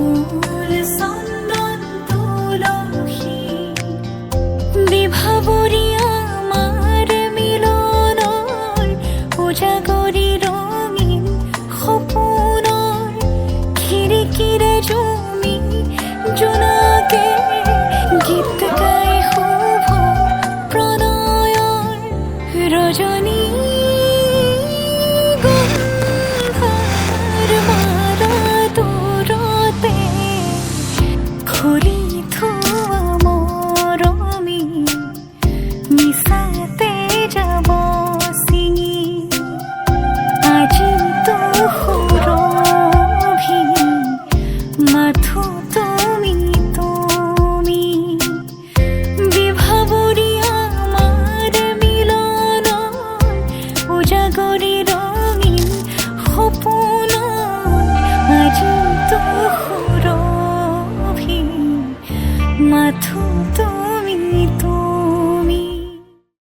ফুল চন্দন তুলসী বিভাবৰী আমাৰ মিলনৰ উজাগৰি ৰঙীন সপোনৰ খিৰিকীৰে জুমি জোনাকে গীত গাই শুভ প্ৰণয়ৰ ৰজনী খুলি থোৱা মৰমী মিছাতে যাব ছিঙি আজিতো সুৰভি মাথো তুমি তুমি বিভাবৰী আমাৰ মিলনৰ উজাগৰি ৰঙীন সপোনৰ আজিতো সুৰভি মাথো